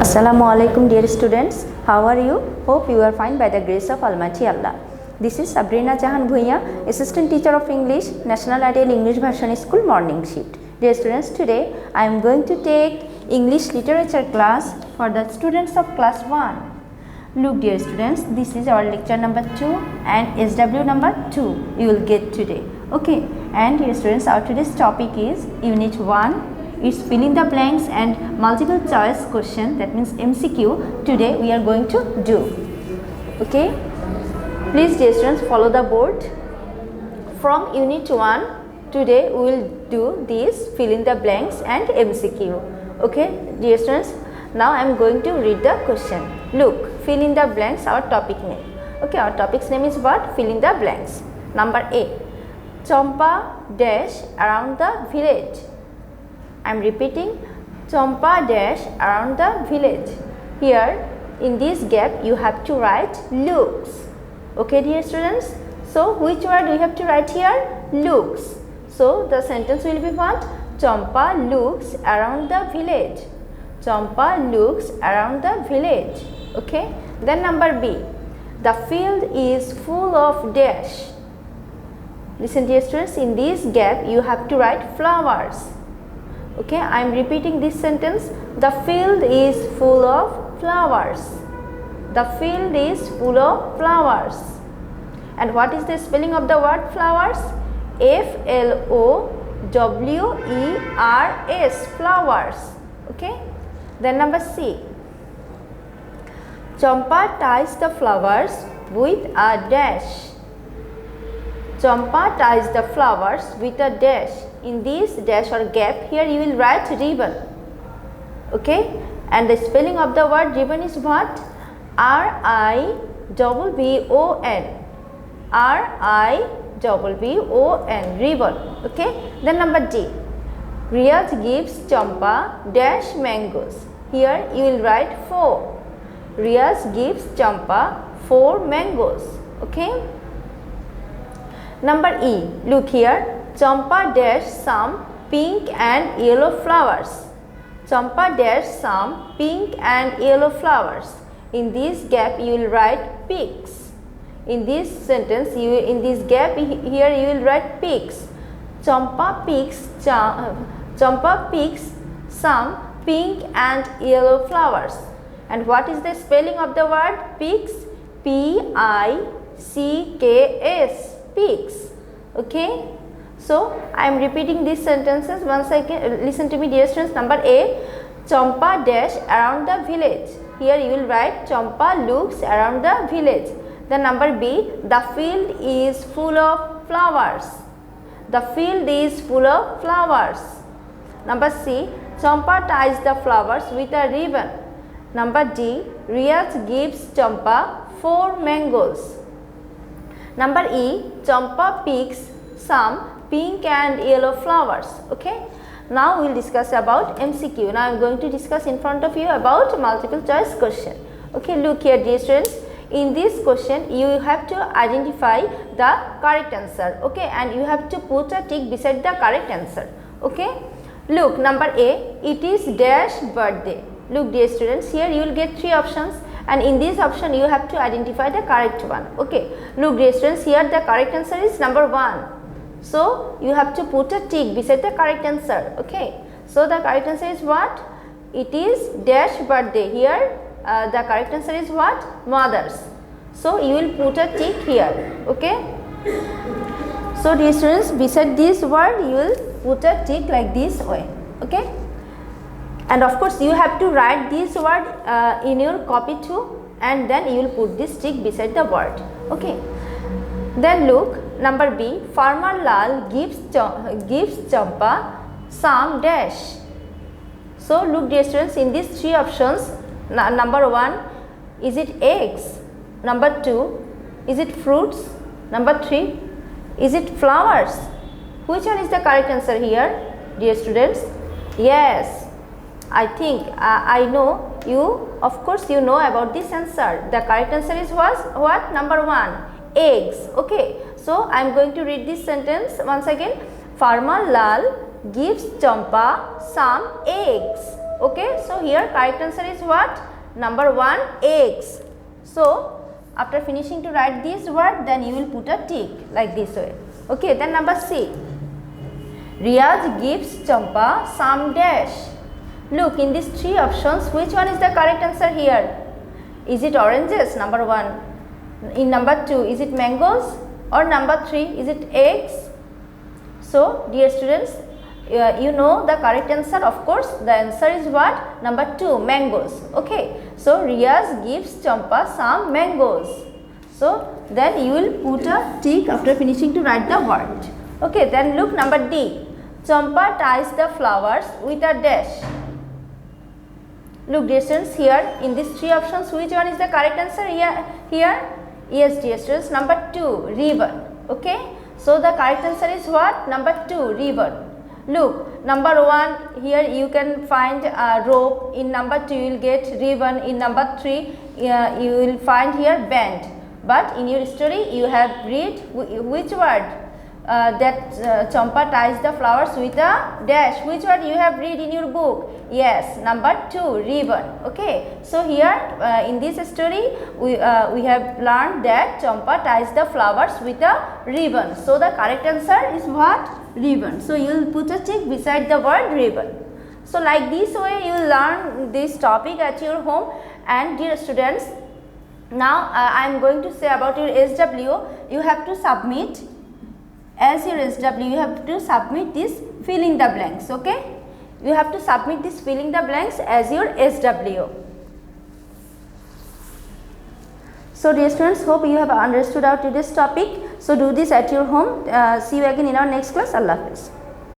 Assalamu alaikum dear students. How are you? Hope you are fine by the grace of Almighty Allah. This is Sabrina Jahan Bhuiyan, Assistant Teacher of English, National Ideal English Version School Morning Shift. Dear students, today I am going to take English Literature class for the students of class 1. Look dear students, this is our lecture number 2 and SW number 2 you will get today. Okay, and dear students, our today's topic is Unit 1. It's fill in the blanks and multiple choice question, that means MCQ. Today we are going to do. Okay, please dear students follow the board. From Unit 1, today we will do this fill in the blanks and MCQ. Okay dear students, now I am going to read the question. Look, fill in the blanks, our topic name. Okay, our topic's name is what? Fill in the blanks. Number A, Champa dash around the village. I am repeating, Champa dash around the village. Here in this gap you have to write looks. Okay dear students, so which word we have to write here? Looks. So the sentence will be what? Champa looks around the village. Champa looks around the village. Okay, then number B, the field is full of dash. Listen dear students, in this gap you have to write flowers. Okay, I am repeating this sentence. The field is full of flowers. The field is full of flowers. And what is the spelling of the word flowers? F-L-O-W-E-R-S, flowers. Okay, then number C, Champa ties the flowers with a dash. Champa ties the flowers with a dash. In this dash or gap, here you will write ribbon. Okay, and the spelling of the word ribbon is what? R-I-B-B-O-N. R-I-B-B-O-N, ribbon. Okay, then number D, Riyaz gives Champa dash mangoes. Here you will write 4. Riyaz gives Champa 4 mangoes. Okay. Number E, look here, Champa dash some pink and yellow flowers. Champa dash some pink and yellow flowers. In this gap you will write pigs. In this sentence, in this gap here you will write pigs. Champa picks some pink and yellow flowers. And what is the spelling of the word pigs? P-I-C-K-S, pigs. Okay, so I am repeating these sentences once again. Listen to me dear students. Number A, Champa dash around the village. Here you will write Champa looks around the village. Then number B, the field is full of flowers. The field is full of flowers. Number C, Champa ties the flowers with a ribbon. Number D, Riyaz gives Champa 4 mangoes. Number E, Champa picks some pink and yellow flowers. Okay, now we will discuss about MCQ. Now I am going to discuss in front of you about multiple choice question. Okay, look here dear students. In this question you have to identify the correct answer. Okay, and you have to put a tick beside the correct answer. Okay, look, number A, it is dash birthday. Look dear students, here you will get 3 options. And in this option you have to identify the correct one. Okay, look dear students, here the correct answer is number 1. So you have to put a tick beside the correct answer. Okay, so the correct answer is what? It is dash birthday. Here the correct answer is what? Mothers. So you will put a tick here. Okay, so dear students, beside this word you will put a tick like this way. Okay, and of course you have to write this word in your copy too, and then you will put this tick beside the word. Okay, then look, number B, Farmer Lal gives Champa some dash. So look dear students, in these 3 options, number 1, is it eggs? Number 2, is it fruits? Number 3, is it flowers? Which one is the correct answer here dear students? Yes, I think I know you, of course you know about this answer. The correct answer is what? Number 1, eggs. Okay, so I am going to read this sentence once again. Farmer Lal gives Champa some eggs. Okay, so here correct answer is what? Number 1, eggs. So after finishing to write this word, then you will put a tick like this way. Okay, then number C. Riyaz gives Champa some dash. Look, in these 3 options, which one is the correct answer here? Is it oranges? Number 1. In number 2, is it mangoes? Or number 3, is it eggs? So, dear students, you know the correct answer. Of course, the answer is what? Number 2, mangoes. Okay. So, Riyaz gives Champa some mangoes. So, then you will put a tick after finishing to write the word. Okay. Then look, number D. Champa ties the flowers with a dash. Look, dear students, here in these 3 options, which one is the correct answer here? Yes, dear students, number 2, ribbon. Okay. So, the correct answer is what? Number 2, ribbon. Look, number 1, here you can find a rope. In number 2, you will get ribbon. In number 3, you will find here band. But in your story, you have read which word? That Champa ties the flowers with a dash. Which word you have read in your book? Yes, number 2, ribbon. Okay. So here in this story, we have learned that Champa ties the flowers with a ribbon. So the correct answer is what? Ribbon. So you will put a tick beside the word ribbon. So like this way you will learn this topic at your home. And dear students, now I am going to say about your SW. You have to submit. As your SW, you have to submit this fill in the blanks. Okay, you have to submit this fill in the blanks as your SW. So dear students, hope you have understood our today's topic. So do this at your home. See you again in our next class. Allah Hafiz.